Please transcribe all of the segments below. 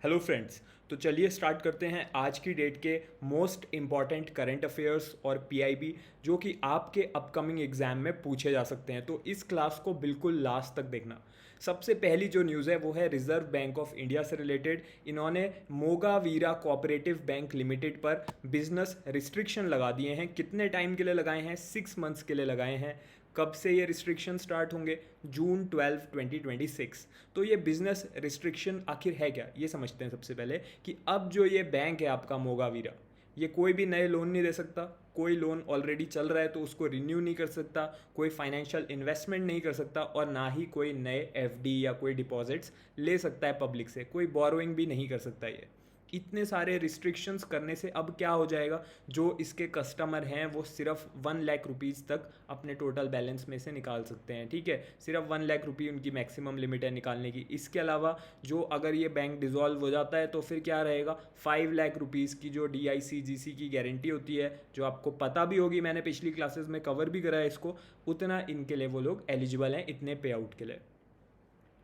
Hello friends. तो चलिए start करते हैं आज की डेट के मोस्ट इम्पॉर्टेंट करंट अफेयर्स और पीआईबी जो कि आपके अपकमिंग एग्जाम में पूछे जा सकते हैं। तो इस क्लास को बिल्कुल लास्ट तक देखना। सबसे पहली जो न्यूज़ है वो है रिजर्व बैंक ऑफ इंडिया से रिलेटेड। इन्होंने मोगावीरा कोऑपरेटिव बैंक लिमिटेड पर बिजनेस रिस्ट्रिक्शन लगा दिए हैं। कितने टाइम के लिए लगाए हैं? 6 मंथ्स के लिए लगाए हैं। कब से ये रिस्ट्रिक्शन स्टार्ट होंगे? जून 12, 2026। तो ये बिजनेस रिस्ट्रिक्शन आखिर है क्या, ये समझते हैं सबसे पहले कि अब जो ये बैंक है आपका मोगावीरा, ये कोई भी नए लोन नहीं दे सकता। कोई लोन ऑलरेडी चल रहा है तो उसको रिन्यू नहीं कर सकता, कोई फाइनेंशियल इन्वेस्टमेंट नहीं कर सकता और ना ही कोई नए एफडी या कोई डिपॉजिट्स ले सकता है पब्लिक से। कोई बोरोइंग भी नहीं कर सकता। ये इतने सारे रिस्ट्रिक्शंस करने से अब क्या हो जाएगा, जो इसके कस्टमर हैं वो सिर्फ 1 लाख रुपीज़ तक अपने टोटल बैलेंस में से निकाल सकते हैं। ठीक है, सिर्फ 1 लाख रुपये उनकी मैक्सिमम लिमिट है निकालने की। इसके अलावा जो अगर ये बैंक डिसॉल्व हो जाता है तो फिर क्या रहेगा, 5 लाख रुपीज़ की जो DICGC की गारंटी होती है, जो आपको पता भी होगी, मैंने पिछली क्लासेस में कवर भी करा है इसको, उतना इनके लिए वो लोग एलिजिबल हैं इतने पे आउट के लिए।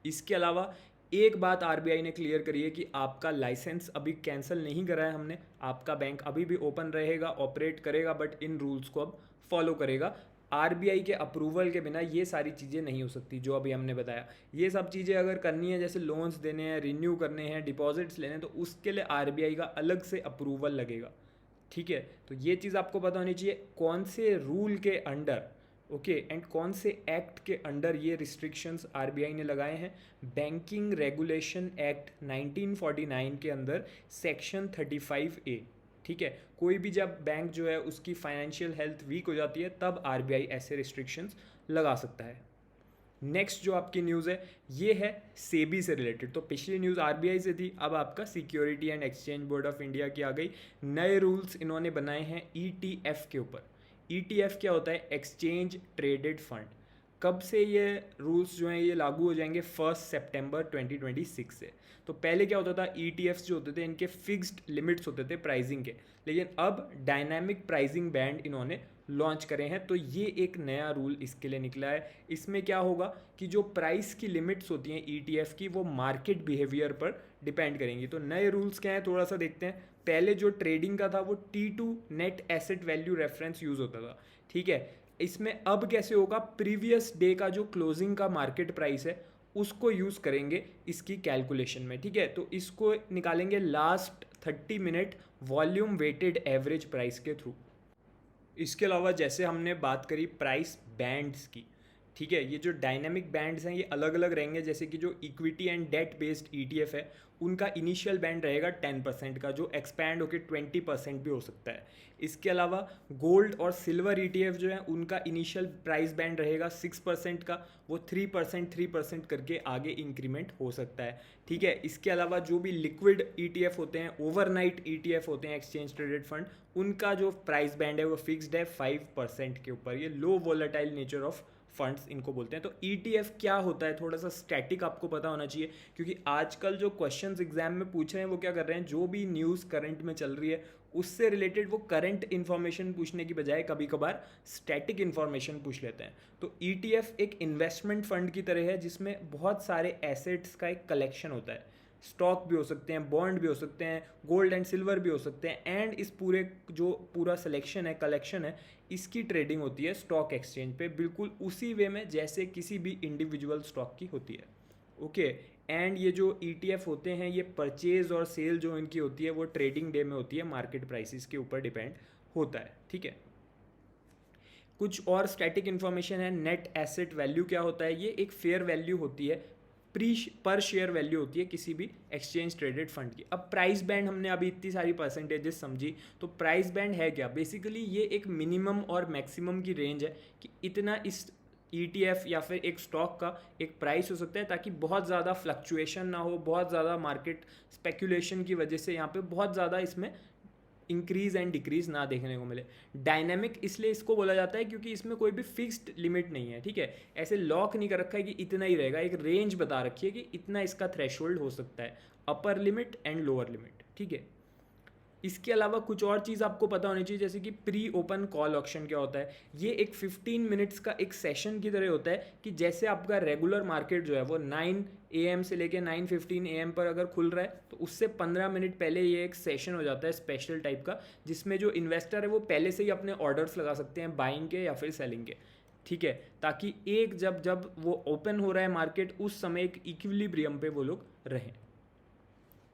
इसके अलावा एक बात आरबीआई ने क्लियर करी है कि आपका लाइसेंस अभी कैंसिल नहीं करा है हमने। आपका बैंक अभी भी ओपन रहेगा, ऑपरेट करेगा, बट इन रूल्स को अब फॉलो करेगा। आरबीआई के अप्रूवल के बिना ये सारी चीज़ें नहीं हो सकती जो अभी हमने बताया। ये सब चीज़ें अगर करनी है, जैसे लोन्स देने हैं, रिन्यू करने हैं, डिपॉजिट्स लेने हैं, तो उसके लिए आरबीआई का अलग से अप्रूवल लगेगा। ठीक है, तो ये चीज़ आपको पता होनी चाहिए कौन से रूल के अंडर, ओके, एंड कौन से एक्ट के अंडर ये रिस्ट्रिक्शंस आरबीआई ने लगाए हैं। बैंकिंग रेगुलेशन एक्ट 1949 के अंदर सेक्शन 35A। ठीक है, कोई भी जब बैंक जो है उसकी फाइनेंशियल हेल्थ वीक हो जाती है तब आरबीआई ऐसे रिस्ट्रिक्शंस लगा सकता है। नेक्स्ट जो आपकी न्यूज़ है ये है सेबी से रिलेटेड। तो पिछली न्यूज़ आरबीआई से थी, अब आपका security and exchange board of India की आ गई। नए रूल्स इन्होंने बनाए हैं ईटीएफ के ऊपर। ईटीएफ क्या होता है? Exchange traded fund. कब से ये रूल्स जो हैं ये लागू हो जाएंगे? 1 सितंबर 2026 से। तो पहले क्या होता था, ईटीएफ्स जो होते थे इनके फिक्स्ड लिमिट्स होते थे प्राइसिंग के, लेकिन अब डायनामिक प्राइसिंग बैंड इन्होंने लॉन्च करे हैं। तो ये एक नया रूल इसके लिए निकला है। इसमें क्या होगा कि जो प्राइस की लिमिट्स होती हैं ईटीएफ की, वो मार्केट बिहेवियर पर डिपेंड करेंगी। तो नए रूल्स क्या हैं थोड़ा सा देखते हैं। पहले जो ट्रेडिंग का था वो T2 net asset value reference use होता था। ठीक है, इसमें अब कैसे होगा, प्रीवियस डे का जो क्लोजिंग का मार्केट प्राइस है उसको यूज़ करेंगे इसकी कैलकुलेशन में। ठीक है, तो इसको निकालेंगे last 30 minute volume weighted average price के थ्रू। इसके अलावा जैसे हमने बात करी प्राइस बैंड्स की, ठीक है, ये जो डायनामिक बैंड्स हैं ये अलग अलग रहेंगे। जैसे कि जो equity and debt based ETF है उनका इनिशियल बैंड रहेगा 10% का, जो एक्सपैंड होकर 20% भी हो सकता है। इसके अलावा गोल्ड और सिल्वर ईटीएफ जो है उनका इनिशियल प्राइस बैंड रहेगा 6% का, वो 3% करके आगे इंक्रीमेंट हो सकता है। ठीक है, इसके अलावा जो भी लिक्विड ईटीएफ होते हैं, ओवरनाइट ईटीएफ होते हैं, एक्सचेंज ट्रेडेड फंड, उनका जो प्राइस बैंड है वो फिक्स्ड है 5% के ऊपर। ये लो वोलेटाइल नेचर ऑफ फंड्स इनको बोलते हैं। तो ईटीएफ क्या होता है, थोड़ा सा स्टैटिक आपको पता होना चाहिए, क्योंकि आजकल जो क्वेश्चंस एग्जाम में पूछ रहे हैं वो क्या कर रहे हैं, जो भी न्यूज़ करंट में चल रही है उससे रिलेटेड वो करंट इन्फॉर्मेशन पूछने की बजाय कभी कभार स्टैटिक इन्फॉर्मेशन पूछ लेते हैं। तो ईटीएफ एक इन्वेस्टमेंट फंड की तरह है जिसमें बहुत सारे एसेट्स का एक कलेक्शन होता है। स्टॉक भी हो सकते हैं, बॉन्ड भी हो सकते हैं, गोल्ड एंड सिल्वर भी हो सकते हैं, एंड इस पूरे जो पूरा सिलेक्शन है, कलेक्शन है, इसकी ट्रेडिंग होती है स्टॉक एक्सचेंज पे, बिल्कुल उसी वे में जैसे किसी भी इंडिविजुअल स्टॉक की होती है। ओके, एंड ये जो ईटीएफ होते हैं ये परचेज और सेल जो इनकी होती है वो ट्रेडिंग डे में होती है, मार्केट प्राइसेस के ऊपर डिपेंड होता है। ठीक है, कुछ और स्टैटिक इन्फॉर्मेशन है। नेट एसेट वैल्यू क्या होता है, ये एक फेयर वैल्यू होती है, पर शेयर वैल्यू होती है किसी भी एक्सचेंज ट्रेडेड फंड की। अब प्राइस बैंड हमने अभी इतनी सारी परसेंटेजेस समझी, तो प्राइस बैंड है क्या, बेसिकली ये एक मिनिमम और मैक्सिमम की रेंज है कि इतना इस ईटीएफ या फिर एक स्टॉक का एक प्राइस हो सकता है, ताकि बहुत ज़्यादा फ्लक्चुएशन ना हो, बहुत ज़्यादा मार्केट स्पेकुलेशन की वजह से यहाँ पे बहुत ज़्यादा इसमें इंक्रीज एंड डिक्रीज ना देखने को मिले। डायनेमिक इसलिए इसको बोला जाता है क्योंकि इसमें कोई भी फिक्स्ड लिमिट नहीं है। ठीक है, ऐसे लॉक नहीं कर रखा है कि इतना ही रहेगा, एक रेंज बता रखी है कि इतना इसका थ्रेशोल्ड हो सकता है, upper limit and lower limit. ठीक है, इसके अलावा कुछ और चीज़ आपको पता होनी चाहिए, जैसे कि प्री ओपन कॉल ऑक्शन क्या होता है। ये एक 15 मिनट्स का एक सेशन की तरह होता है कि जैसे आपका रेगुलर मार्केट जो है वो 9 AM से लेके 9:15 AM पर अगर खुल रहा है, तो उससे 15 मिनट पहले ये एक सेशन हो जाता है स्पेशल टाइप का, जिसमें जो इन्वेस्टर है वो पहले से ही अपने ऑर्डर्स लगा सकते हैं बाइंग के या फिर सेलिंग के, ठीक है, ताकि एक जब जब वो ओपन हो रहा है मार्केट उस समय एक इक्विलिब्रियम पे वो लोग रहें।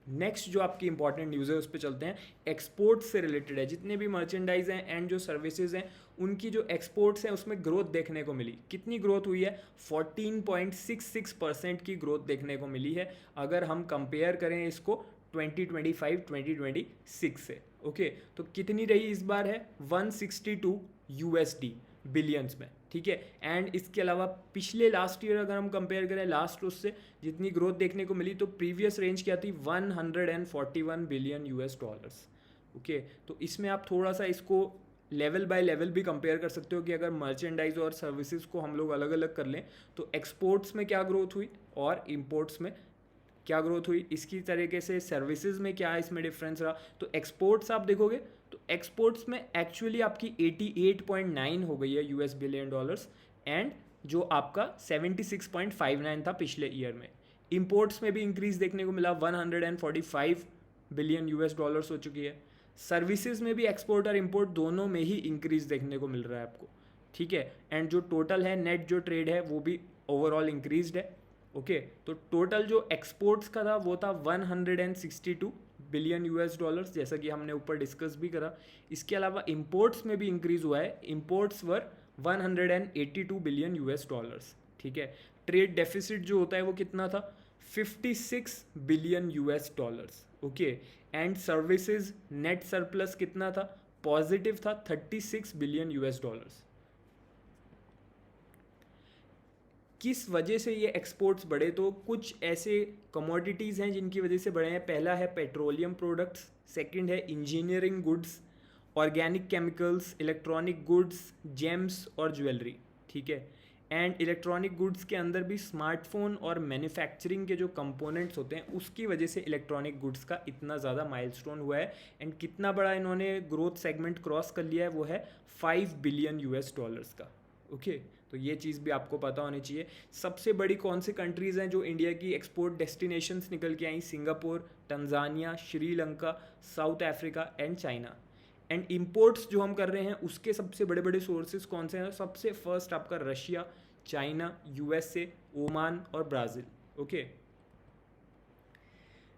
नेक्स्ट जो आपकी इंपॉर्टेंट न्यूज़ है उस पर चलते हैं। एक्सपोर्ट से रिलेटेड है, जितने भी मर्चेंडाइज हैं एंड जो सर्विसेज हैं उनकी जो एक्सपोर्ट्स हैं उसमें ग्रोथ देखने को मिली। कितनी ग्रोथ हुई है? 14.66% की ग्रोथ देखने को मिली है, अगर हम कंपेयर करें इसको 2025-2026 से। ओके, तो कितनी रही इस बार है? 162 USD बिलियंस में, ठीक है। एंड इसके अलावा पिछले लास्ट ईयर अगर हम कंपेयर करें लास्ट उससे जितनी ग्रोथ देखने को मिली, तो प्रीवियस रेंज क्या थी? 141 बिलियन US डॉलर्स। ओके, तो इसमें आप थोड़ा सा इसको लेवल बाय लेवल भी कंपेयर कर सकते हो कि अगर मर्चेंडाइज और सर्विसेज को हम लोग अलग अलग कर लें तो एक्सपोर्ट्स में क्या ग्रोथ हुई और इंपोर्ट्स में क्या ग्रोथ हुई, इसकी तरीके से सर्विसेज में क्या इसमें डिफरेंस रहा। तो एक्सपोर्ट्स आप देखोगे तो एक्सपोर्ट्स में एक्चुअली आपकी 88.9 हो गई है US बिलियन डॉलर्स, एंड जो आपका 76.59 था पिछले ईयर में। इंपोर्ट्स में भी इंक्रीज देखने को मिला, 145 बिलियन US डॉलर्स हो चुकी है। सर्विसेज में भी एक्सपोर्ट और इंपोर्ट दोनों में ही इंक्रीज देखने को मिल रहा है आपको, ठीक है। एंड जो टोटल है नेट जो ट्रेड है वो भी ओवरऑल इंक्रीज्ड है। ओके, तो टोटल जो एक्सपोर्ट्स का था वो था 162 बिलियन US डॉलर्स, जैसा कि हमने ऊपर डिस्कस भी करा। इसके अलावा इंपोर्ट्स में भी इंक्रीज हुआ है, इंपोर्ट्स वर 182 बिलियन US डॉलर्स, ठीक है। ट्रेड डेफिसिट जो होता है वो कितना था? 56 billion US dollars. Okay, and services net surplus कितना था? पॉजिटिव था, 36 बिलियन US डॉलर्स। किस वजह से ये एक्सपोर्ट्स बढ़े? तो कुछ ऐसे कमोडिटीज़ हैं जिनकी वजह से बढ़े हैं। पहला है पेट्रोलियम प्रोडक्ट्स, सेकंड है engineering goods, organic chemicals, electronic goods, James और ज्वेलरी, ठीक है। एंड इलेक्ट्रॉनिक गुड्स के अंदर भी स्मार्टफोन और मैन्युफैक्चरिंग के जो कंपोनेंट्स होते हैं उसकी वजह से इलेक्ट्रॉनिक गुड्स का इतना ज़्यादा माइलस्टोन हुआ है। एंड कितना बड़ा इन्होंने ग्रोथ सेगमेंट क्रॉस कर लिया है वो है 5 बिलियन US डॉलर्स का। ओके, तो ये चीज़ भी आपको पता होनी चाहिए। सबसे बड़ी कौन सी कंट्रीज़ हैं जो इंडिया की एक्सपोर्ट डेस्टिनेशंस निकल के आई? Singapore, Tanzania, Sri Lanka, South Africa and China. And imports जो हम कर रहे हैं उसके सबसे बड़े बड़े सोर्सेज कौन से हैं? सबसे फर्स्ट आपका रशिया, चाइना, USA, ओमान और ब्राज़ील। ओके,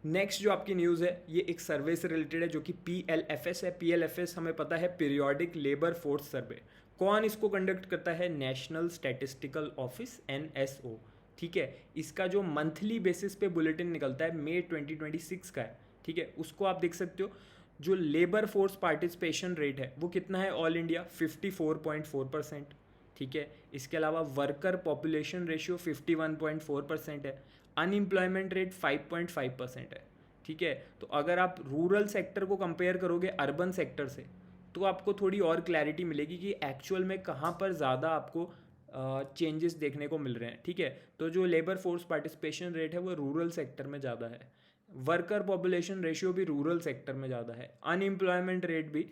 नेक्स्ट जो आपकी न्यूज़ है ये एक सर्वे से रिलेटेड है जो कि PLFS है। PLFS हमें पता है पीरियोडिक लेबर फोर्स सर्वे। कौन इसको कंडक्ट करता है? नेशनल स्टैटिस्टिकल ऑफिस, NSO, ठीक है। इसका जो मंथली बेसिस पे बुलेटिन निकलता है मई 2026 का है, ठीक है। उसको आप देख सकते हो। जो लेबर फोर्स पार्टिसिपेशन रेट है वो कितना है ऑल इंडिया? 54.4%, ठीक है। इसके अलावा वर्कर पॉपुलेशन रेशियो 51.4% है। अनएम्प्लॉयमेंट रेट 5.5% है, ठीक है। तो अगर आप रूरल सेक्टर को कंपेयर करोगे अर्बन सेक्टर से तो आपको थोड़ी और क्लैरिटी मिलेगी कि एक्चुअल में कहाँ पर ज़्यादा आपको चेंजेस देखने को मिल रहे हैं, ठीक है। तो जो लेबर फोर्स पार्टिसिपेशन रेट है वो रूरल सेक्टर में ज़्यादा है, वर्कर पॉपुलेशन रेशियो भी रूरल सेक्टर में ज़्यादा है, अनएम्प्लॉयमेंट रेट भी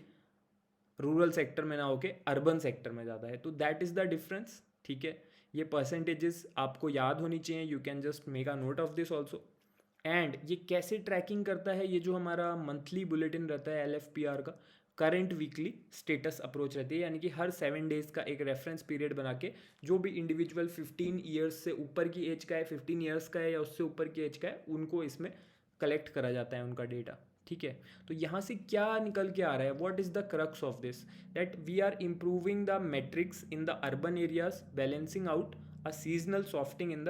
रूरल सेक्टर में ना होके अर्बन सेक्टर में ज़्यादा है। तो दैट इज़ द डिफरेंस, ठीक है। ये परसेंटेजेस आपको याद होनी चाहिए, you can just make a note of this also. And ये कैसे ट्रैकिंग करता है? ये जो हमारा मंथली बुलेटिन रहता है LFPR का, करंट वीकली स्टेटस अप्रोच रहती है, यानी कि हर 7 डेज़ का एक रेफरेंस पीरियड बना के जो भी इंडिविजुअल 15 ईयर्स से ऊपर की एज का है, 15 ईयर्स का है या उससे ऊपर की एज का है, उनको इसमें कलेक्ट करा जाता है उनका डेटा, ठीक है। तो यहाँ से क्या निकल के आ रहा है? What is the crux of this? That we are improving the metrics in the urban areas, balancing out a seasonal softening in the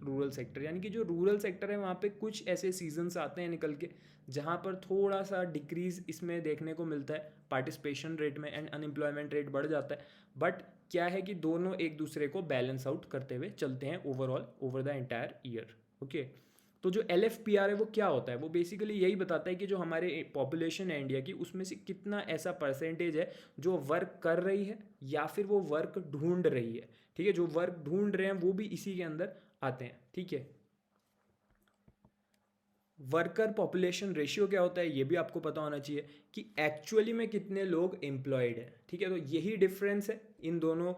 rural sector. यानी कि जो रूरल सेक्टर है वहाँ पे कुछ ऐसे सीजन्स आते हैं निकल के जहाँ पर थोड़ा सा डिक्रीज इसमें देखने को मिलता है पार्टिसिपेशन रेट में, एंड अनएम्प्लॉयमेंट रेट बढ़ जाता है। बट क्या है कि दोनों एक दूसरे को बैलेंस आउट करते हुए चलते हैं overall over the entire year. Okay, तो जो LFPR है वो क्या होता है? वो बेसिकली यही बताता है कि जो हमारे पॉपुलेशन है इंडिया की उसमें से कितना ऐसा परसेंटेज है जो वर्क कर रही है या फिर वो वर्क ढूंढ रही है, ठीक है। जो वर्क ढूंढ रहे हैं वो भी इसी के अंदर आते हैं, ठीक है। वर्कर पॉपुलेशन रेशियो क्या होता है ये भी आपको पता होना चाहिए कि एक्चुअली में कितने लोग एम्प्लॉयड हैं, ठीक है। तो यही डिफरेंस है इन दोनों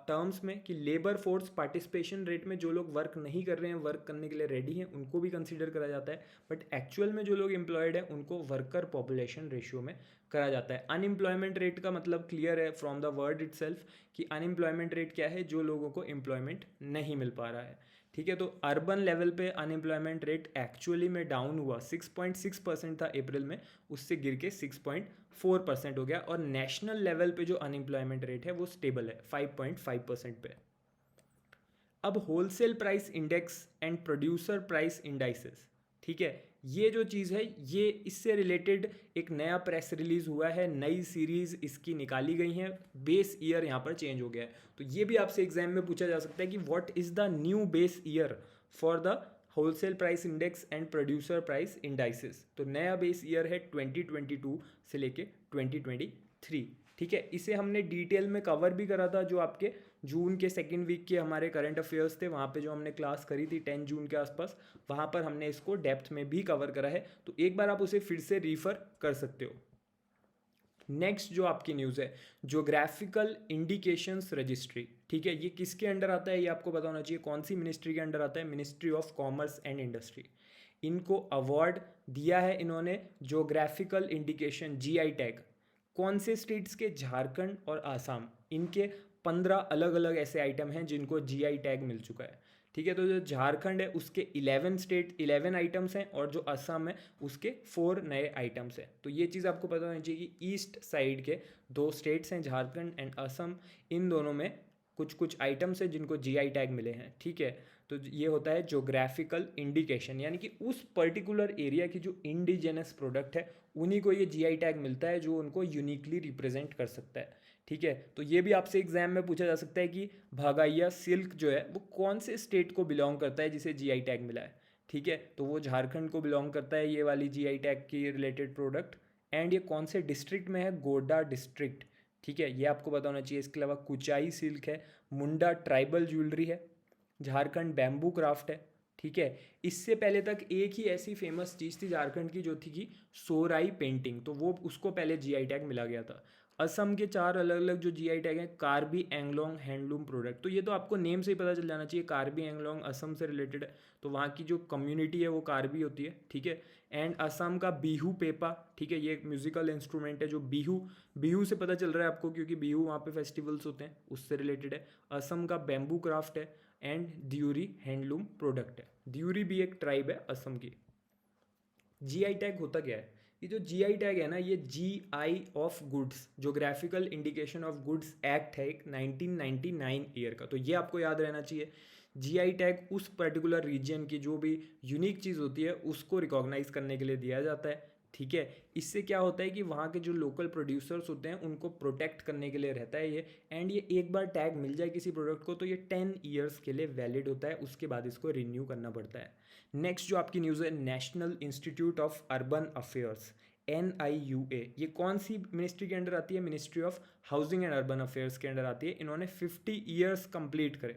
टर्म्स में कि लेबर फोर्स पार्टिसिपेशन रेट में जो लोग वर्क नहीं कर रहे हैं, वर्क करने के लिए रेडी हैं, उनको भी कंसीडर करा जाता है, बट एक्चुअल में जो लोग एम्प्लॉयड हैं उनको वर्कर पॉपुलेशन रेशियो में करा जाता है। अनएम्प्लॉयमेंट रेट का मतलब क्लियर है फ्रॉम द वर्ड इटसेल्फ कि अनएम्प्लॉयमेंट रेट क्या है, जो लोगों को एम्प्लॉयमेंट नहीं मिल पा रहा है, ठीक है। तो अर्बन लेवल पे अनएम्प्लॉयमेंट रेट एक्चुअली में डाउन हुआ, 6.6% था अप्रैल में, उससे गिर के 6.4% हो गया, और नेशनल लेवल पे जो अनएम्प्लॉयमेंट रेट है वो स्टेबल है 5.5% पे। अब wholesale price index and producer price indices, ठीक है, ये जो चीज़ है ये इससे रिलेटेड एक नया प्रेस रिलीज हुआ है, नई सीरीज इसकी निकाली गई है, बेस ईयर यहाँ पर चेंज हो गया है। तो ये भी आपसे एग्जाम में पूछा जा सकता है कि what is the new base year for the wholesale price index and producer price indices. तो नया बेस ईयर है 2022 से लेके 2023, ठीक है। इसे हमने डिटेल में कवर भी करा था, जो आपके जून के सेकेंड वीक के हमारे करंट अफेयर्स थे, वहाँ पे जो हमने क्लास करी थी 10 जून के आसपास, वहाँ पर हमने इसको डेप्थ में भी कवर करा है, तो एक बार आप उसे फिर से रिफर कर सकते हो। नेक्स्ट जो आपकी न्यूज़ है, ज्योग्राफिकल इंडिकेशंस रजिस्ट्री, ठीक है, ये किसके अंडर आता है ये आपको पता होना चाहिए। कौन सी मिनिस्ट्री के अंडर आता है? Ministry of commerce and industry. इनको अवार्ड दिया है इन्होंने ज्योग्राफिकल इंडिकेशन जीआई टैग, कौन से स्टेट्स के? झारखंड और आसाम, इनके 15 अलग अलग ऐसे आइटम हैं जिनको जीआई टैग मिल चुका है, ठीक है। तो जो झारखंड है उसके 11 आइटम्स हैं, और जो असम है उसके 4 नए आइटम्स हैं। तो ये चीज़ आपको पता होनी चाहिए कि ईस्ट साइड के 2 स्टेट्स हैं, झारखंड एंड असम, इन दोनों में कुछ कुछ आइटम्स हैं जिनको जीआई टैग मिले हैं, ठीक है। तो ये होता है ज्योग्राफिकल इंडिकेशन, यानी कि उस पर्टिकुलर एरिया की जो इंडिजिनस प्रोडक्ट है उन्हीं को ये जीआई टैग मिलता है, जो उनको यूनिकली रिप्रेजेंट कर सकता है, ठीक है। तो ये भी आपसे एग्जाम में पूछा जा सकता है कि भागाइया सिल्क जो है वो कौन से स्टेट को बिलोंग करता है जिसे जीआई टैग मिला है, ठीक है। तो वो झारखंड को बिलोंग करता है ये वाली जीआई टैग की रिलेटेड प्रोडक्ट, एंड ये कौन से डिस्ट्रिक्ट में है? गोड्डा डिस्ट्रिक्ट, ठीक है, ये आपको पता होना चाहिए। इसके अलावा कुचाई सिल्क है, मुंडा ट्राइबल ज्वेलरी है, झारखंड बैम्बू क्राफ्ट है, ठीक है। इससे पहले तक एक ही ऐसी फेमस चीज़ थी झारखंड की जो थी कि सोराई पेंटिंग, तो वो उसको पहले जीआई टैग मिला गया था। असम के 4 अलग अलग जो जीआई टैग हैं, कार्बी एंगलोंग हैंडलूम प्रोडक्ट, तो ये तो आपको नेम से ही पता चल जाना चाहिए, कार्बी एंगलोंग असम से रिलेटेड है, तो वहाँ की जो कम्युनिटी है वो कार्बी होती है, ठीक है। एंड असम का बिहू पेपा, ठीक है, ये एक म्यूजिकल इंस्ट्रूमेंट है जो बिहू, बिहू से पता चल रहा है आपको क्योंकि बिहू वहाँ पे फेस्टिवल्स होते हैं, उससे रिलेटेड है। असम का बैम्बू क्राफ्ट है, एंड द्यूरी हैंडलूम प्रोडक्ट है। द्यूरी भी एक ट्राइब है असम की। जीआई टैग होता क्या है? ये जो जीआई टैग है ना, ये GI of goods, geographical indication of goods act है एक 1999 ईयर का, तो ये आपको याद रहना चाहिए। जीआई टैग उस पर्टिकुलर रीजन की जो भी यूनिक चीज़ होती है उसको रिकॉग्नाइज करने के लिए दिया जाता है, ठीक है। इससे क्या होता है कि वहाँ के जो लोकल प्रोड्यूसर्स होते हैं उनको प्रोटेक्ट करने के लिए रहता है ये, एंड ये एक बार टैग मिल जाए किसी प्रोडक्ट को तो ये 10 ईयर्स के लिए वैलिड होता है, उसके बाद इसको रिन्यू करना पड़ता है। नेक्स्ट जो आपकी न्यूज़ है, national institute of urban affairs, NIUA, ये कौन सी मिनिस्ट्री के अंडर आती है? Ministry of housing and urban affairs के अंडर आती है। इन्होंने 50 ईयर्स कंप्लीट करे,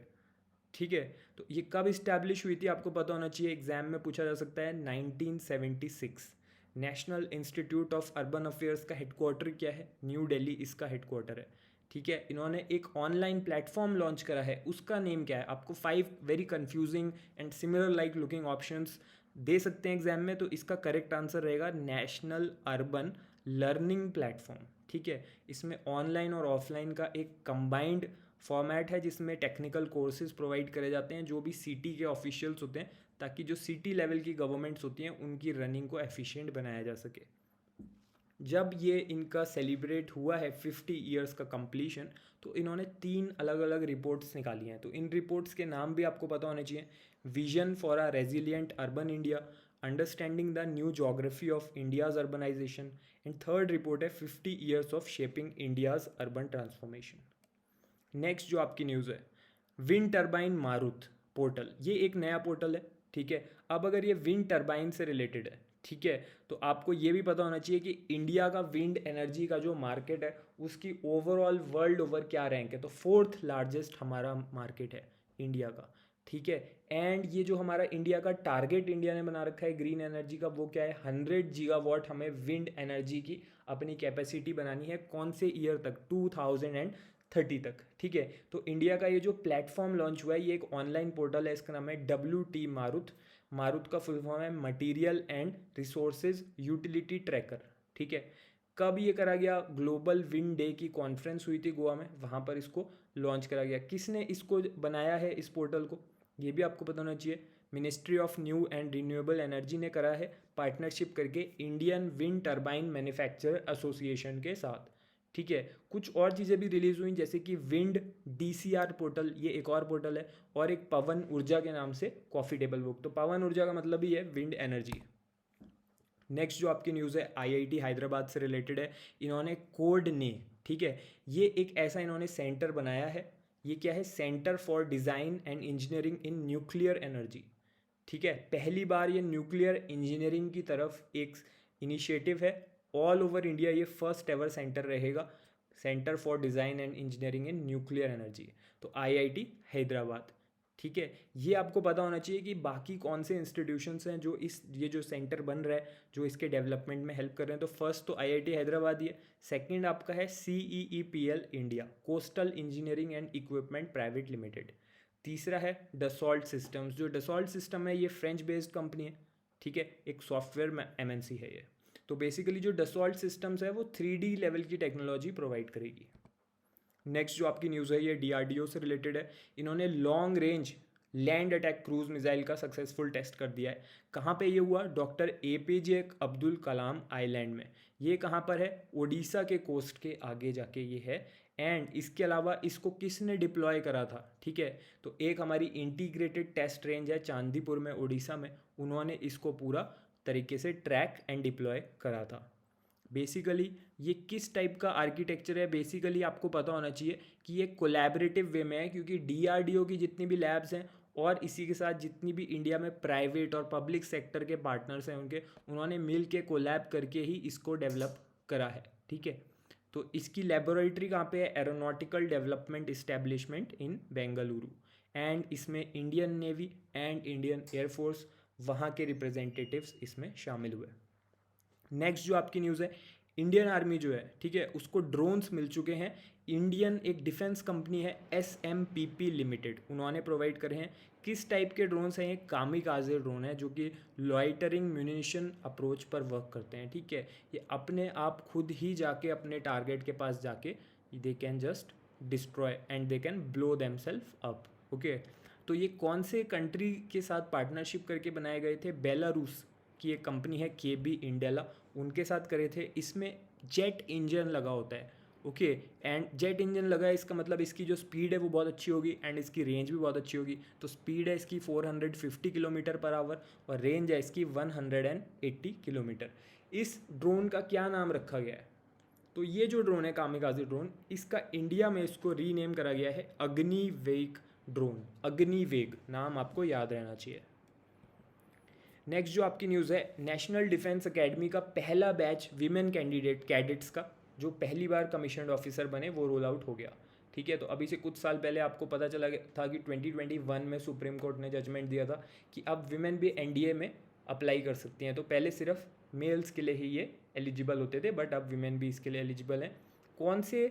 ठीक है। तो ये कब इस्टेब्लिश हुई थी आपको पता होना चाहिए, एग्जाम में पूछा जा सकता है, 1976। National institute of urban affairs का हेडक्वार्टर क्या है? न्यू दिल्ली इसका हेडक्वार्टर है, ठीक है। इन्होंने एक ऑनलाइन प्लेटफॉर्म लॉन्च करा है, उसका नेम क्या है? आपको 5 very confusing and similar like looking options दे सकते हैं एग्जाम में, तो इसका करेक्ट आंसर रहेगा नेशनल अर्बन लर्निंग प्लेटफॉर्म, ठीक है। इसमें ऑनलाइन और ऑफलाइन का एक कंबाइंड फॉर्मेट है जिसमें टेक्निकल कोर्सेज प्रोवाइड करे जाते हैं जो भी सिटी के ऑफिशियल्स होते हैं, ताकि जो सिटी लेवल की गवर्नमेंट्स होती हैं उनकी रनिंग को एफिशिएंट बनाया जा सके। जब ये इनका सेलिब्रेट हुआ है 50 ईयर्स का कंप्लीशन, तो इन्होंने 3 अलग अलग रिपोर्ट्स निकाली हैं, तो इन रिपोर्ट्स के नाम भी आपको पता होने चाहिए। Vision for a resilient urban India, understanding the new geography of India's urbanisation, and third report है 50 years of shaping India's urban transformation. Next जो आपकी न्यूज़ है, विंड टर्बाइन मारुत पोर्टल, ये एक नया पोर्टल है, ठीक है। अब अगर ये विंड टर्बाइन से रिलेटेड है, ठीक है, तो आपको ये भी पता होना चाहिए कि इंडिया का विंड एनर्जी का जो मार्केट है उसकी ओवरऑल वर्ल्ड ओवर क्या रैंक है, तो 4th लार्जेस्ट हमारा मार्केट है इंडिया का, ठीक है। एंड ये जो हमारा इंडिया का टारगेट इंडिया ने बना रखा है ग्रीन एनर्जी का, वो क्या है, 100 गीगावाट हमें विंड एनर्जी की अपनी कैपेसिटी बनानी है। कौन से ईयर तक, 2030 तक, ठीक है। तो इंडिया का ये जो प्लेटफॉर्म लॉन्च हुआ है, ये एक ऑनलाइन पोर्टल है, इसका नाम है WT मारुत। मारुत का फुल फॉर्म है material and resources utility tracker, ठीक है। कब ये करा गया, ग्लोबल विंड डे की कॉन्फ्रेंस हुई थी गोवा में, वहाँ पर इसको लॉन्च करा गया। किसने इसको बनाया है इस पोर्टल को, ये भी आपको पता होना चाहिए। Ministry of new and renewable energy ने करा है, पार्टनरशिप करके Indian wind turbine manufacturer association के साथ, ठीक है। कुछ और चीज़ें भी रिलीज हुई, जैसे कि विंड DCR पोर्टल, ये एक और पोर्टल है, और एक पवन ऊर्जा के नाम से कॉफ़ी टेबल बुक। तो पवन ऊर्जा का मतलब ही है विंड एनर्जी। नेक्स्ट जो आपकी न्यूज़ है IIT हैदराबाद से रिलेटेड है। इन्होंने कोड ने, ठीक है, ये एक ऐसा इन्होंने सेंटर बनाया है। ये क्या है, centre for design and engineering in nuclear energy, ठीक है। पहली बार ये न्यूक्लियर इंजीनियरिंग की तरफ एक इनिशिएटिव है। ऑल ओवर इंडिया ये फर्स्ट एवर सेंटर रहेगा, centre for design and engineering in nuclear energy. तो IIT हैदराबाद, ठीक है। ये आपको पता होना चाहिए कि बाकी कौन से इंस्टीट्यूशंस हैं जो ये जो सेंटर बन रहा है, जो इसके डेवलपमेंट में हेल्प कर रहे हैं। तो फर्स्ट तो IIT हैदराबाद ही है। सेकंड आपका है CEEPL India, coastal engineering and equipment private limited. तीसरा है डसॉल्ट सिस्टम्स। जो डसॉल्ट सिस्टम है ये फ्रेंच बेस्ड कंपनी है, ठीक है, एक सॉफ्टवेयर MNC है ये। तो बेसिकली जो डसॉल्ट सिस्टम्स है वो 3D लेवल की टेक्नोलॉजी प्रोवाइड करेगी। नेक्स्ट जो आपकी न्यूज़ है ये DRDO से रिलेटेड है। इन्होंने long range land attack cruise missile का सक्सेसफुल टेस्ट कर दिया है। कहाँ पे ये हुआ, doctor APJ Abdul Kalam island में। ये कहाँ पर है, उड़ीसा के कोस्ट के आगे जाके ये है। एंड इसके अलावा इसको किसने डिप्लॉय करा था, ठीक है, तो एक हमारी इंटीग्रेटेड टेस्ट रेंज है चांदीपुर में, उड़ीसा में, उन्होंने इसको पूरा तरीके से ट्रैक एंड डिप्लॉय करा था। बेसिकली ये किस टाइप का आर्किटेक्चर है, बेसिकली आपको पता होना चाहिए कि ये कोलैबोरेटिव वे में है, क्योंकि DRDO की जितनी भी लैब्स हैं और इसी के साथ जितनी भी इंडिया में प्राइवेट और पब्लिक सेक्टर के पार्टनर्स हैं उन्होंने मिल के कोलैब करके ही इसको डेवलप करा है, ठीक है। तो इसकी लेबोरेटरी कहाँ पे है, aeronautical development establishment in Bengaluru. And इसमें Indian navy and Indian air force, वहाँ के रिप्रेजेंटेटिव्स इसमें शामिल हुए। नेक्स्ट जो आपकी न्यूज़ है, इंडियन आर्मी जो है, ठीक है, उसको ड्रोन्स मिल चुके हैं। इंडियन एक डिफेंस कंपनी है SMPP लिमिटेड, उन्होंने प्रोवाइड करे हैं। किस टाइप के ड्रोन्स हैं ये, कामिकाजे ड्रोन है, जो कि लॉइटरिंग म्यूनिशन अप्रोच पर वर्क करते हैं, ठीक है। ये अपने आप खुद ही जाके अपने टारगेट के पास जाके they can just destroy and they can blow themselves up, okay. तो ये कौन से कंट्री के साथ पार्टनरशिप करके बनाए गए थे, बेलारूस की एक कंपनी है KB इंडेला, उनके साथ करे थे। इसमें जेट इंजन लगा होता है, ओके। एंड जेट इंजन लगा है, इसका मतलब इसकी जो स्पीड है वो बहुत अच्छी होगी एंड इसकी रेंज भी बहुत अच्छी होगी। तो स्पीड है इसकी 450 किलोमीटर पर आवर और रेंज है इसकी 180 किलोमीटर। इस ड्रोन का क्या नाम रखा गया है, तो ये जो ड्रोन है कामिकाजे ड्रोन, इसका इंडिया में इसको रीनेम करा गया है अग्निवेग ड्रोन। अग्निवेग नाम आपको याद रहना चाहिए। नेक्स्ट जो आपकी न्यूज़ है, नेशनल डिफेंस एकेडमी का पहला बैच विमेन कैडेट्स का, जो पहली बार कमीशन्ड ऑफिसर बने, वो रोल आउट हो गया, ठीक है। तो अभी से कुछ साल पहले आपको पता चला था कि 2021 में सुप्रीम कोर्ट ने जजमेंट दिया था कि अब विमेन भी NDA में अप्लाई कर सकती हैं। तो पहले सिर्फ मेल्स के लिए ही ये एलिजिबल होते थे, बट अब विमेन भी इसके लिए एलिजिबल हैं। कौन से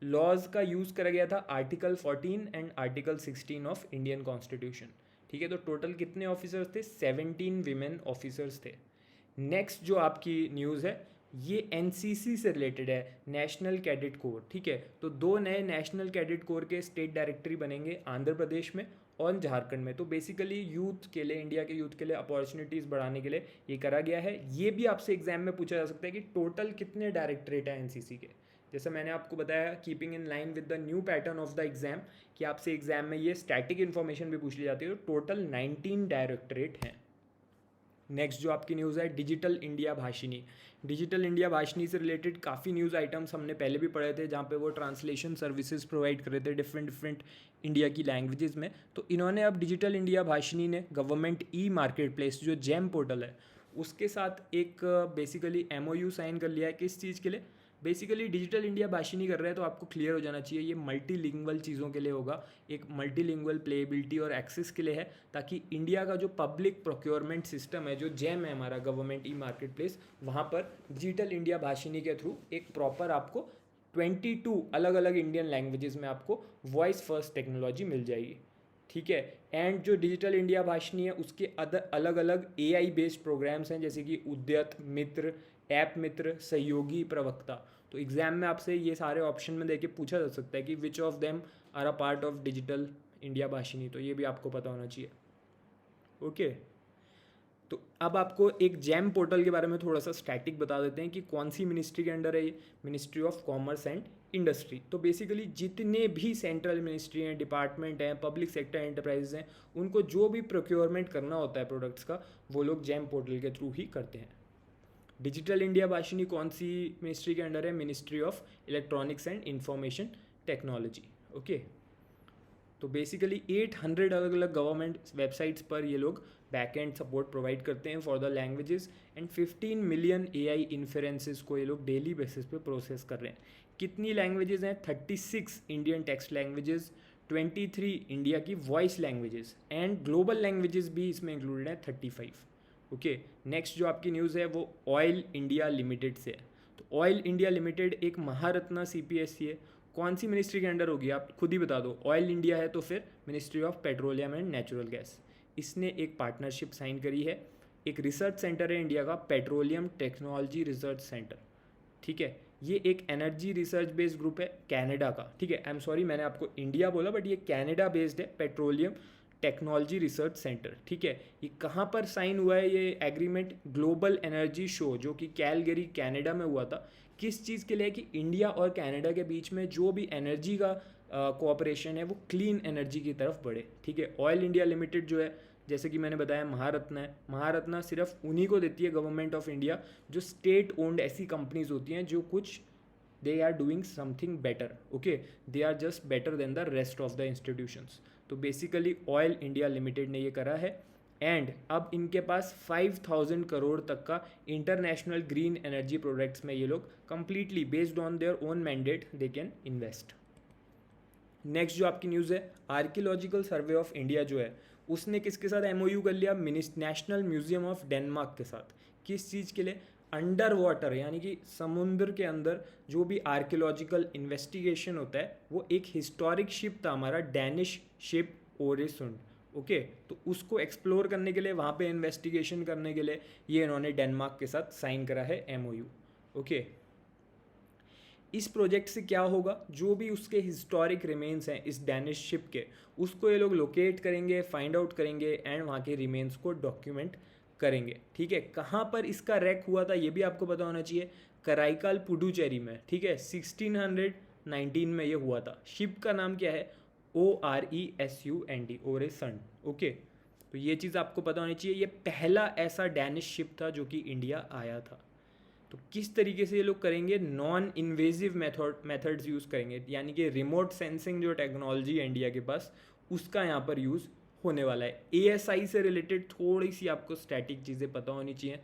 लॉज का यूज़ करा गया था, article 14 and article 16 of Indian constitution, ठीक है। तो टोटल कितने ऑफिसर्स थे, 17 विमेन ऑफिसर्स थे। नेक्स्ट जो आपकी न्यूज़ है ये NCC से रिलेटेड है, नेशनल कैडेट कोर, ठीक है। तो 2 नए नेशनल कैडेट कोर के स्टेट डायरेक्टरी बनेंगे आंध्र प्रदेश में और झारखंड में। तो बेसिकली यूथ के लिए, इंडिया के यूथ के लिए अपॉर्चुनिटीज़ बढ़ाने के लिए ये करा गया है। ये भी आपसे एग्जाम में पूछा जा सकता है कि टोटल कितने डायरेक्टरेट है NCC के। जैसे मैंने आपको बताया, keeping in line with the new pattern of the exam, कि आपसे एग्जाम में ये स्टैटिक इन्फॉर्मेशन भी पूछ ली जाती है। तो टोटल 19 डायरेक्टरेट हैं। नेक्स्ट जो आपकी न्यूज़ है, digital India Bhashini. Digital India Bhashini से रिलेटेड काफ़ी न्यूज़ आइटम्स हमने पहले भी पढ़े थे, जहाँ पे वो ट्रांसलेशन सर्विसेज प्रोवाइड कर रहे थे डिफरेंट इंडिया की लैंग्वेजेस में। तो इन्होंने अब डिजिटल इंडिया भाषिनी ने गवर्नमेंट मार्केट प्लेस जो जेम पोर्टल है उसके साथ एक बेसिकली MOU साइन कर लिया है। किस चीज़ के लिए, बेसिकली डिजिटल इंडिया भाषिनी कर रहे हैं तो आपको क्लियर हो जाना चाहिए ये मल्टीलिंगुअल चीज़ों के लिए होगा, एक मल्टीलिंगुअल प्लेबिलिटी और एक्सेस के लिए है, ताकि इंडिया का जो पब्लिक प्रोक्योरमेंट सिस्टम है, जो जेम है हमारा गवर्नमेंट ई मार्केट प्लेस, वहाँ पर डिजिटल इंडिया भाषिनी के थ्रू एक प्रॉपर आपको 22 अलग अलग इंडियन लैंग्वेजेस में आपको वॉइस फर्स्ट टेक्नोलॉजी मिल जाएगी। ठीक है। एंड जो डिजिटल इंडिया भाषिनी है उसके अदर अलग अलग AI बेस्ड प्रोग्राम्स हैं, जैसे कि उद्यत मित्र, ऐप मित्र, सहयोगी, प्रवक्ता। तो एग्जाम में आपसे ये सारे ऑप्शन में देके पूछा जा सकता है कि which of them are a part of digital India Bhashini, तो ये भी आपको पता होना चाहिए। ओके। तो अब आपको एक जैम पोर्टल के बारे में थोड़ा सा स्टैटिक बता देते हैं कि कौन सी मिनिस्ट्री के अंडर है ये। Ministry of commerce and industry. तो बेसिकली जितने भी सेंट्रल मिनिस्ट्री हैं, डिपार्टमेंट हैं, पब्लिक सेक्टर एंटरप्राइजेज हैं, उनको जो भी प्रोक्योरमेंट करना होता है प्रोडक्ट्स का, वो लोग जैम पोर्टल के थ्रू ही करते हैं। डिजिटल इंडिया भाषिनी कौन सी मिनिस्ट्री के अंडर है? Ministry of electronics and information technology. Okay. तो बेसिकली 800 अलग अलग गवर्नमेंट वेबसाइट्स पर ये लोग बैक एंड सपोर्ट प्रोवाइड करते हैं for the languages, and 15 million AI inferences को ये लोग डेली बेसिस पे प्रोसेस कर रहे हैं। कितनी लैंग्वेजेस हैं? 36 इंडियन टेक्स्ट लैंग्वेजेस, 23 इंडिया की voice languages, and global languages भी इसमें इंक्लूडेड हैं 35। ओके। नेक्स्ट जो आपकी न्यूज़ है वो ऑयल इंडिया लिमिटेड से है। तो ऑयल इंडिया लिमिटेड एक महारत्ना CPSC है। कौन सी मिनिस्ट्री के अंडर होगी आप खुद ही बता दो। ऑयल इंडिया है तो फिर ministry of petroleum and natural gas. इसने एक पार्टनरशिप साइन करी है। एक रिसर्च सेंटर है इंडिया का, पेट्रोलियम टेक्नोलॉजी रिसर्च सेंटर। ठीक है। ये एक एनर्जी रिसर्च बेस्ड ग्रुप है कनाडा का। ठीक है, आई एम सॉरी मैंने आपको इंडिया बोला, बट ये कनाडा बेस्ड है, पेट्रोलियम टेक्नोलॉजी रिसर्च सेंटर। ठीक है। ये कहाँ पर साइन हुआ है ये एग्रीमेंट? ग्लोबल एनर्जी शो जो कि कैलगरी कनाडा में हुआ था। किस चीज़ के लिए? कि इंडिया और कनाडा के बीच में जो भी एनर्जी का कोऑपरेशन है वो क्लीन एनर्जी की तरफ बढ़े। ठीक है। ऑयल इंडिया लिमिटेड जो है, जैसे कि मैंने बताया, महारत्ना है। महारत्ना सिर्फ उन्हीं को देती है गवर्नमेंट ऑफ इंडिया जो स्टेट ओन्ड ऐसी कंपनीज होती हैं जो कुछ they are doing something better. Okay, they are just better than the rest of the institutions. तो बेसिकली ऑयल इंडिया लिमिटेड ने ये करा है, एंड अब इनके पास 5000 करोड़ तक का इंटरनेशनल ग्रीन एनर्जी प्रोजेक्ट्स में ये लोग completely based on their own mandate they can invest. Next जो आपकी न्यूज़ है, आर्कियोलॉजिकल सर्वे ऑफ इंडिया जो है उसने किसके साथ MOU कर लिया? नेशनल म्यूजियम ऑफ डेनमार्क के साथ। किस चीज़ के लिए? अंडर वाटर, यानी कि समुद्र के अंदर जो भी आर्कियोलॉजिकल इन्वेस्टिगेशन होता है, वो एक हिस्टोरिक शिप था हमारा, डैनिश शिप ओरेसुंड। ओके। तो उसको एक्सप्लोर करने के लिए, वहाँ पे इन्वेस्टिगेशन करने के लिए ये इन्होंने डेनमार्क के साथ साइन करा है MOU। ओके। इस प्रोजेक्ट से क्या होगा? जो भी उसके हिस्टोरिक रिमेन्स हैं इस डैनिश शिप के, उसको ये लोग लोकेट करेंगे, फाइंड आउट करेंगे, एंड वहाँ के रिमेन्स को डॉक्यूमेंट करेंगे। ठीक है। कहाँ पर इसका रैक हुआ था ये भी आपको पता होना चाहिए, कराईकाल पुडुचेरी में। ठीक है। 1619 में ये हुआ था। शिप का नाम क्या है? ORESUND, ओरेसंड। ओके। तो ये चीज़ आपको पता होनी चाहिए। ये पहला ऐसा डैनिश शिप था जो कि इंडिया आया था। तो किस तरीके से ये लोग करेंगे? नॉन इन्वेजिव मेथड्स यूज़ करेंगे, यानी कि रिमोट सेंसिंग जो टेक्नोलॉजी है इंडिया के पास, उसका यहाँ पर यूज़ होने वाला है। ASI से रिलेटेड थोड़ी सी आपको स्टैटिक चीज़ें पता होनी चाहिए।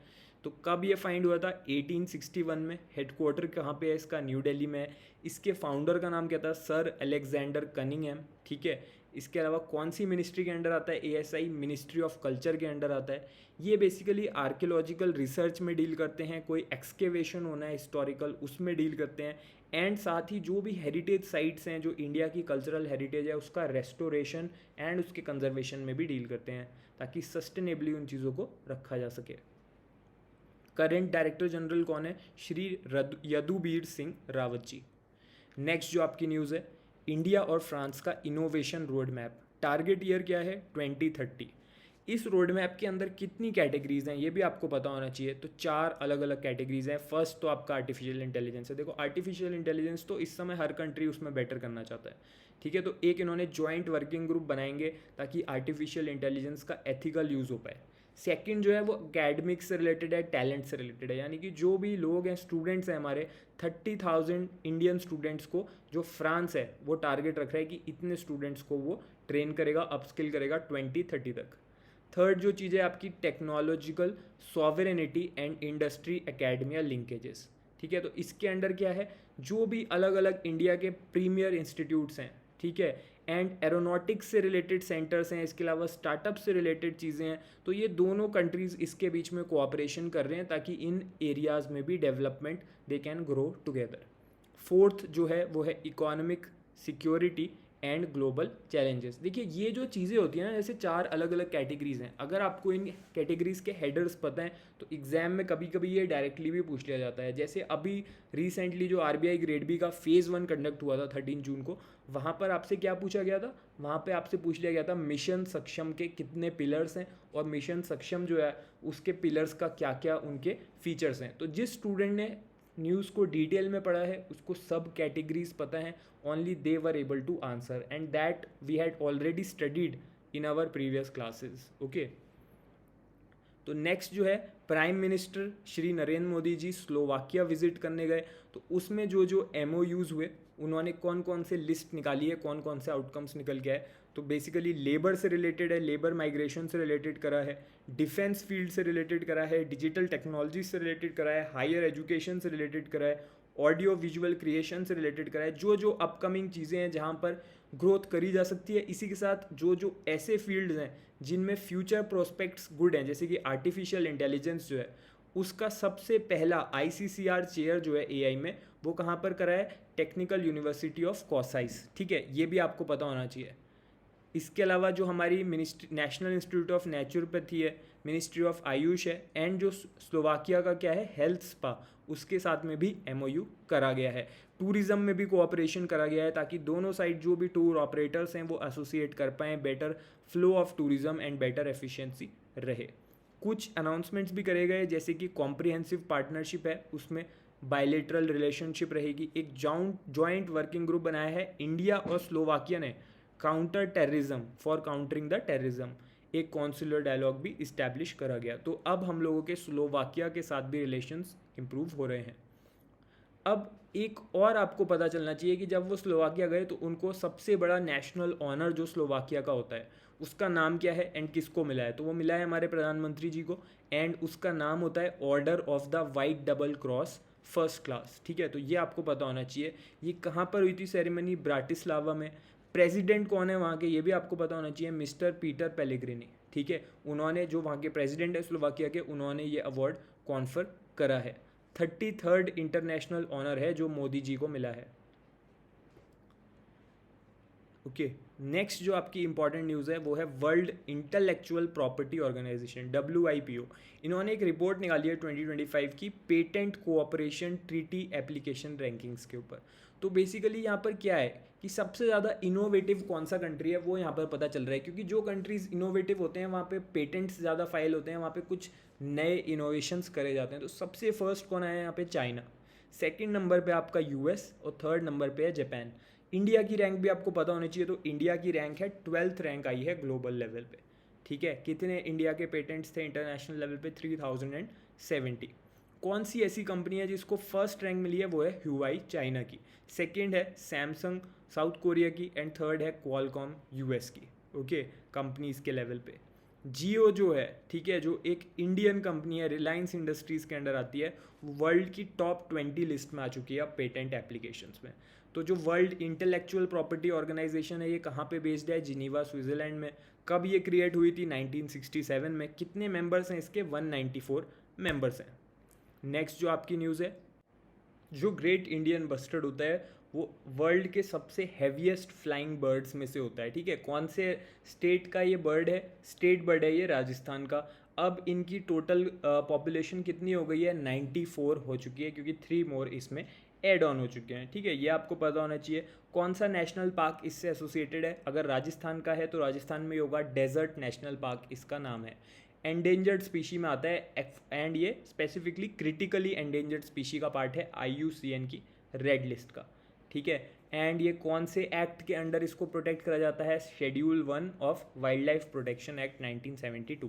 तो कब ये फाइंड हुआ था? 1861 में। हेडक्वार्टर कहाँ पे है इसका? न्यू दिल्ली में है। इसके फाउंडर का नाम क्या था? Sir Alexander Cunningham. ठीक है। इसके अलावा कौन सी मिनिस्ट्री के अंडर आता है? ASI मिनिस्ट्री ऑफ कल्चर के अंडर आता है। ये बेसिकली आर्कियोलॉजिकल रिसर्च में डील करते हैं, कोई एक्सकेवेशन होना है हिस्टोरिकल, उसमें डील करते हैं, एंड साथ ही जो भी हेरिटेज साइट्स हैं, जो इंडिया की कल्चरल हेरिटेज है, उसका रेस्टोरेशन एंड उसके कंजर्वेशन में भी डील करते हैं, ताकि सस्टेनेबली उन चीज़ों को रखा जा सके। करेंट डायरेक्टर जनरल कौन है? श्री यदुबीर सिंह रावत जी। नेक्स्ट जो आपकी न्यूज़ है, इंडिया और फ्रांस का innovation road map. Target year क्या है? 2030। इस रोड मैप के अंदर कितनी कैटेगरीज हैं ये भी आपको पता होना चाहिए। तो 4 अलग अलग कैटेगरीज हैं। फर्स्ट तो आपका आर्टिफिशियल इंटेलिजेंस है। देखो, आर्टिफिशियल इंटेलिजेंस तो इस समय हर कंट्री उसमें बेटर करना चाहता है। ठीक है। तो एक इन्होंने जॉइंट वर्किंग ग्रुप बनाएंगे ताकि आर्टिफिशियल इंटेलिजेंस का एथिकल यूज़ हो पाए। सेकंड जो है वो एकेडमिक्स से रिलेटेड है, टैलेंट से रिलेटेड है, यानी कि जो भी लोग हैं, स्टूडेंट्स हैं हमारे, 30,000 इंडियन स्टूडेंट्स को जो फ्रांस है वो टारगेट रख रहा है कि इतने स्टूडेंट्स को वो ट्रेन करेगा, अपस्किल करेगा 2030 तक। थर्ड जो चीज़ है आपकी technological sovereignty and industry academia linkages. ठीक है। तो इसके अंडर क्या है, जो भी अलग अलग इंडिया के प्रीमियर इंस्टीट्यूट्स हैं, ठीक है, एंड एरोनॉटिक्स से रिलेटेड सेंटर्स हैं, इसके अलावा स्टार्टअप से रिलेटेड चीज़ें हैं, तो ये दोनों कंट्रीज़ इसके बीच में कोऑपरेशन कर रहे हैं ताकि इन एरियाज़ में भी development they can grow together. Fourth जो है वो है economic security and global challenges. देखिए ये जो चीज़ें होती हैं ना, जैसे 4 अलग अलग कैटेगरीज हैं, अगर आपको इन कैटेगरीज के हेडर्स पता हैं तो एग्जाम में कभी कभी ये डायरेक्टली भी पूछ लिया जाता है। जैसे अभी रिसेंटली जो RBI ग्रेड बी का फेज़ 1 कंडक्ट हुआ था 13 जून को, वहाँ पर आपसे क्या पूछा गया था, वहाँ पे आपसे पूछ लिया गया था मिशन सक्षम के कितने पिलर्स हैं और मिशन सक्षम जो है उसके पिलर्स का क्या क्या उनके फीचर्स हैं। तो जिस स्टूडेंट ने न्यूज़ को डिटेल में पढ़ा है उसको सब कैटेगरीज पता है, only they were able to answer and that we had already studied in our previous classes. Okay, तो नेक्स्ट जो है prime minister Shri Narendra Modi ji Slovakia visit करने गए, तो उसमें जो जो MOUs हुए उन्होंने कौन कौन से लिस्ट निकाली है, कौन कौन से आउटकम्स निकल के आए, तो बेसिकली लेबर से रिलेटेड है, लेबर माइग्रेशन से रिलेटेड करा है, डिफेंस फील्ड से रिलेटेड करा है, डिजिटल टेक्नोलॉजी से रिलेटेड करा है, हायर एजुकेशन से रिलेटेड करा है, ऑडियो विजुअल क्रिएशन से रिलेटेड करा है, जो जो अपकमिंग चीज़ें हैं जहाँ पर ग्रोथ करी जा सकती है। इसी के साथ जो जो ऐसे फील्ड्स हैं जिनमें फ्यूचर प्रोस्पेक्ट्स गुड हैं, जैसे कि आर्टिफिशियल इंटेलिजेंस जो है उसका सबसे पहला ICCR चेयर जो है AI में, वो कहाँ पर करा है, टेक्निकल यूनिवर्सिटी ऑफ कॉसाइस। ठीक है, ये भी आपको पता होना चाहिए। इसके अलावा जो हमारी नेशनल इंस्टीट्यूट ऑफ नेचुरोपैथी है, मिनिस्ट्री ऑफ आयुष है, एंड जो स्लोवाकिया का क्या है हेल्थ स्पा, उसके साथ में भी MOU करा गया है। टूरिज्म में भी कोऑपरेशन करा गया है ताकि दोनों साइड जो भी टूर ऑपरेटर्स हैं वो एसोसिएट कर पाएँ, better flow of tourism and better efficiency रहे। कुछ अनाउंसमेंट्स भी करे गए, जैसे कि कॉम्प्रिहेंसिव पार्टनरशिप है, उसमें बायलेटरल रिलेशनशिप रहेगी। एक जॉइंट वर्किंग ग्रुप बनाया है इंडिया और स्लोवाकिया ने, counter terrorism for countering the terrorism. एक कॉन्सुलर डायलॉग भी इस्टेब्लिश करा गया। तो अब हम लोगों के स्लोवाकिया के साथ भी रिलेशंस इंप्रूव हो रहे हैं। अब एक और आपको पता चलना चाहिए कि जब वो स्लोवाकिया गए तो उनको सबसे बड़ा नेशनल ऑनर जो स्लोवाकिया का होता है उसका नाम क्या है एंड किसको मिला है, तो वो मिला है हमारे प्रधानमंत्री जी को, एंड उसका नाम होता है order of the white double cross first class. ठीक है, तो ये आपको पता होना चाहिए। ये कहाँ पर हुई थी सेरेमनी, ब्राटिस्लावा में। प्रेसिडेंट कौन है वहाँ के, ये भी आपको पता होना चाहिए, मिस्टर पीटर पेलेग्रिनी। ठीक है, उन्होंने, जो वहाँ के प्रेसिडेंट है स्लोवाकिया के, उन्होंने ये अवार्ड कॉन्फर करा है। 33rd इंटरनेशनल ऑनर है जो मोदी जी को मिला है। ओके, नेक्स्ट जो आपकी इंपॉर्टेंट न्यूज़ है वो है world intellectual property organization WIPO। इन्होंने एक रिपोर्ट निकाली है 2025 की patent cooperation treaty application rankings के ऊपर। तो बेसिकली यहाँ पर क्या है कि सबसे ज़्यादा इनोवेटिव कौन सा कंट्री है वो यहाँ पर पता चल रहा है, क्योंकि जो कंट्रीज़ इनोवेटिव होते हैं वहाँ पे पेटेंट्स ज़्यादा फाइल होते हैं, वहाँ पे कुछ नए इनोवेशंस करे जाते हैं। तो सबसे फर्स्ट कौन आया यहाँ पे, चाइना। सेकंड नंबर पे आपका US और थर्ड नंबर पे है जापान। इंडिया की रैंक भी आपको पता होनी चाहिए, तो इंडिया की रैंक है 12th रैंक आई है ग्लोबल लेवल पे। ठीक है, कितने इंडिया के पेटेंट्स थे इंटरनेशनल लेवल पे, 3070। कौन सी ऐसी कंपनी है जिसको फर्स्ट रैंक मिली है, वो है ह्यूआई चाइना की, सेकंड है सैमसंग साउथ कोरिया की, एंड थर्ड है क्वालकॉम US की। ओके, कंपनीज के लेवल पे जियो जो है, ठीक है, जो एक इंडियन कंपनी है, रिलायंस इंडस्ट्रीज़ के अंडर आती है, वर्ल्ड की टॉप 20 लिस्ट में आ चुकी है अब पेटेंट एप्लीकेशंस में। तो जो वर्ल्ड इंटेलेक्चुअल प्रॉपर्टी ऑर्गेनाइजेशन है ये कहाँ पे बेस्ड है, जिनीवा स्विट्ज़रलैंड में। कब ये क्रिएट हुई थी, 1967 में। कितने मेंबर्स हैं इसके, 194 मेंबर्स हैं। नेक्स्ट जो आपकी न्यूज़ है, जो ग्रेट इंडियन बस्टर्ड होता है वो वर्ल्ड के सबसे हैवीएस्ट फ्लाइंग बर्ड्स में से होता है। ठीक है, कौन से स्टेट का ये बर्ड है, स्टेट बर्ड है ये राजस्थान का। अब इनकी टोटल पॉपुलेशन कितनी हो गई है, 94 हो चुकी है, क्योंकि 3 मोर इसमें एड ऑन हो चुके हैं। ठीक है, ये आपको पता होना चाहिए। कौन सा नेशनल पार्क इससे एसोसिएटेड है, अगर राजस्थान का है तो राजस्थान में होगा डेजर्ट नेशनल पार्क, इसका नाम है। एंडेंजर्ड स्पीशी में आता है, एंड ये स्पेसिफिकली क्रिटिकली एंडेंजर्ड स्पीशी का पार्ट है IUCN की रेड लिस्ट का। ठीक है, एंड ये कौन से एक्ट के अंडर इसको प्रोटेक्ट करा जाता है, schedule 1 of wild life protection act 1972।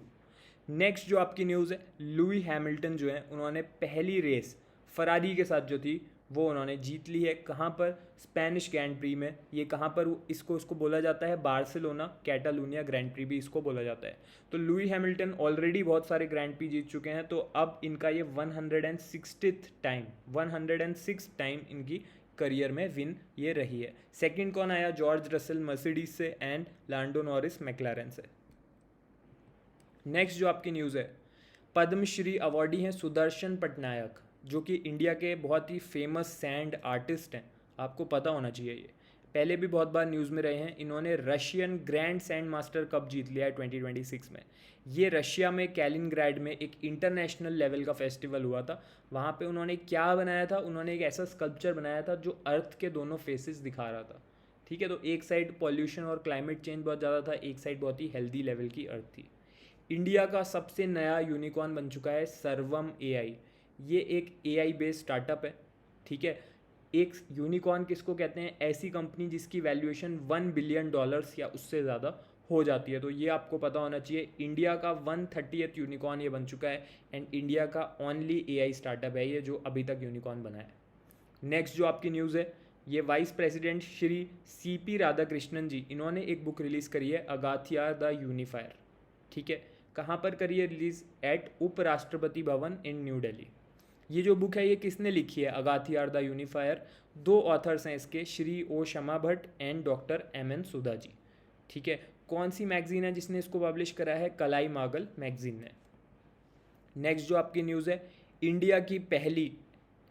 Next जो आपकी न्यूज़ है, लुई हैमिल्टन जो है उन्होंने पहली रेस फरारी के साथ जो थी वो उन्होंने जीत ली है। कहाँ पर? स्पेनिश ग्रैंड प्री में। ये कहाँ पर इसको बोला जाता है? बार्सिलोना कैटालूनिया ग्रैंड प्री भी इसको बोला जाता है। तो लुई हैमिल्टन ऑलरेडी बहुत सारे ग्रैंड प्री जीत चुके हैं, तो अब इनका ये 106 टाइम इनकी करियर में विन ये रही है। सेकंड कौन आया? जॉर्ज रसल मर्सिडीज से एंड लैंडो नॉरिस मैक्लारेन से। नेक्स्ट जो आपकी न्यूज़ है, पद्मश्री अवॉर्डी हैं सुदर्शन पटनायक, जो कि इंडिया के बहुत ही फेमस सैंड आर्टिस्ट हैं। आपको पता होना चाहिए, ये पहले भी बहुत बार न्यूज़ में रहे हैं। इन्होंने Russian grand sand master cup जीत लिया है 2026 में। ये रशिया में कैलिनग्राड में एक इंटरनेशनल लेवल का फेस्टिवल हुआ था। वहाँ पे उन्होंने क्या बनाया था? उन्होंने एक ऐसा स्कल्पचर बनाया था जो अर्थ के दोनों फेसेस दिखा रहा था। ठीक है, तो एक साइड पॉल्यूशन और क्लाइमेट चेंज बहुत ज़्यादा था, एक साइड बहुत ही हेल्दी लेवल की अर्थ थी। इंडिया का सबसे नया यूनिकॉर्न बन चुका है सर्वम एआई। ये एक एआई बेस्ड स्टार्टअप है। ठीक है, एक यूनिकॉर्न किसको कहते हैं? ऐसी कंपनी जिसकी वैल्यूएशन $1 बिलियन या उससे ज़्यादा हो जाती है। तो ये आपको पता होना चाहिए। इंडिया का 130th यूनिकॉर्न ये बन चुका है एंड इंडिया का ओनली एआई स्टार्टअप है ये जो अभी तक यूनिकॉर्न बना है। नेक्स्ट जो आपकी न्यूज़ है, ये vice president Shri CP Radhakrishnan ji, इन्होंने एक बुक रिलीज़ करी है अगाथिया द यूनिफायर। ठीक है, कहाँ पर करी है रिलीज? एट उपराष्ट्रपति भवन इन न्यू दिल्ली। ये जो बुक है ये किसने लिखी है? अगाथियार द यूनिफायर। 2 ऑथर्स हैं इसके, श्री ओ शमा Bhatt and doctor M.N.. Sudha ji. ठीक है, कौन सी मैगजीन है जिसने इसको पब्लिश करा है? कलाई मागल मैगजीन ने। नेक्स्ट जो आपकी न्यूज़ है, इंडिया की पहली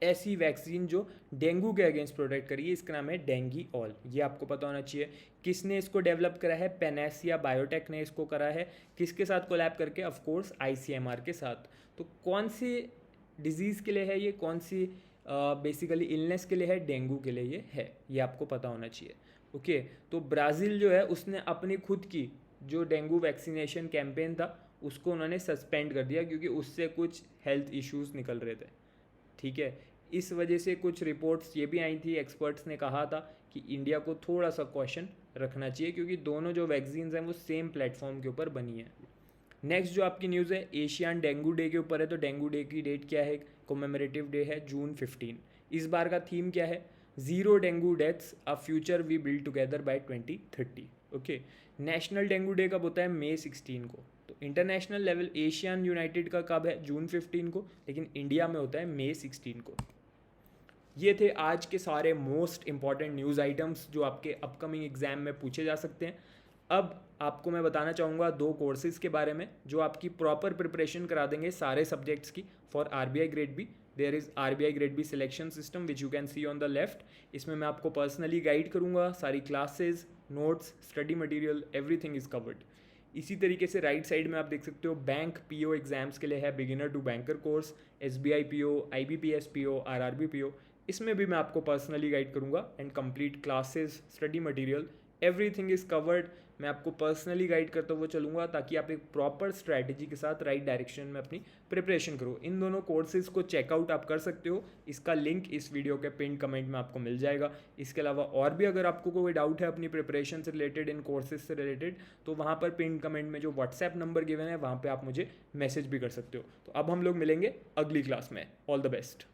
ऐसी वैक्सीन जो डेंगू के अगेंस्ट प्रोटेक्ट करिए, इसका नाम है डेंगी ऑल। ये आपको पता होना चाहिए। किसने इसको डेवलप करा है? पेनेसिया बायोटेक ने इसको करा है। किसके साथ कोलैब करके? ऑफ कोर्स आईसीएमआर के साथ। तो कौन सी डिजीज़ के लिए है ये? कौन सी बेसिकली इलनेस के लिए है? डेंगू के लिए ये है, ये आपको पता होना चाहिए। ओके, तो ब्राज़ील जो है उसने अपनी खुद की जो डेंगू वैक्सीनेशन कैंपेन था उसको उन्होंने सस्पेंड कर दिया क्योंकि उससे कुछ हेल्थ इश्यूज निकल रहे थे। ठीक है, इस वजह से कुछ रिपोर्ट्स ये भी आई थी, एक्सपर्ट्स ने कहा था कि इंडिया को थोड़ा सा क्वेश्चन रखना चाहिए क्योंकि दोनों जो वैक्सीन्स हैं वो सेम प्लेटफॉर्म के ऊपर बनी है। नेक्स्ट जो आपकी न्यूज़ है एशियन डेंगू डे के ऊपर है। तो डेंगू डे की डेट क्या है? कोमेमोरेटिव डे है जून 15। इस बार का थीम क्या है? Zero dengue deaths, a future we build together by 2030। Okay, national dengue day कब होता है? मई 16 को। तो इंटरनेशनल लेवल एशियन यूनाइटेड का कब है? जून 15 को, लेकिन इंडिया में होता है मई 16 को। ये थे आज के सारे मोस्ट इंपॉर्टेंट न्यूज़ आइटम्स जो आपके अपकमिंग एग्जाम में पूछे जा सकते हैं। अब आपको मैं बताना चाहूँगा 2 कोर्सेज़ के बारे में जो आपकी प्रॉपर प्रिपरेशन करा देंगे सारे सब्जेक्ट्स की for RBI grade B. There is RBI grade B selection system which you can see on the left. इसमें मैं आपको पर्सनली गाइड करूँगा, सारी classes, notes, study material, everything is covered. इसी तरीके से राइट साइड में आप देख सकते हो बैंक पीओ एग्जाम्स के लिए है beginner to banker course, SBI PO, IBPS PO, RRB PO. इसमें भी मैं आपको पर्सनली गाइड करूँगा and complete classes, study material, everything is covered. मैं आपको पर्सनली गाइड करते हुए चलूँगा ताकि आप एक प्रॉपर स्ट्रैटेजी के साथ राइट डायरेक्शन में अपनी प्रिपरेशन करो। इन दोनों कोर्सेज़ को चेकआउट आप कर सकते हो, इसका लिंक इस वीडियो के पिन कमेंट में आपको मिल जाएगा। इसके अलावा और भी अगर आपको कोई डाउट है अपनी प्रिपरेशन से रिलेटेड, इन कोर्सेज से रिलेटेड, तो वहाँ पर पिन कमेंट में जो व्हाट्सएप नंबर गिवन है वहाँ पर आप मुझे मैसेज भी कर सकते हो। तो अब हम लोग मिलेंगे अगली क्लास में। All the best.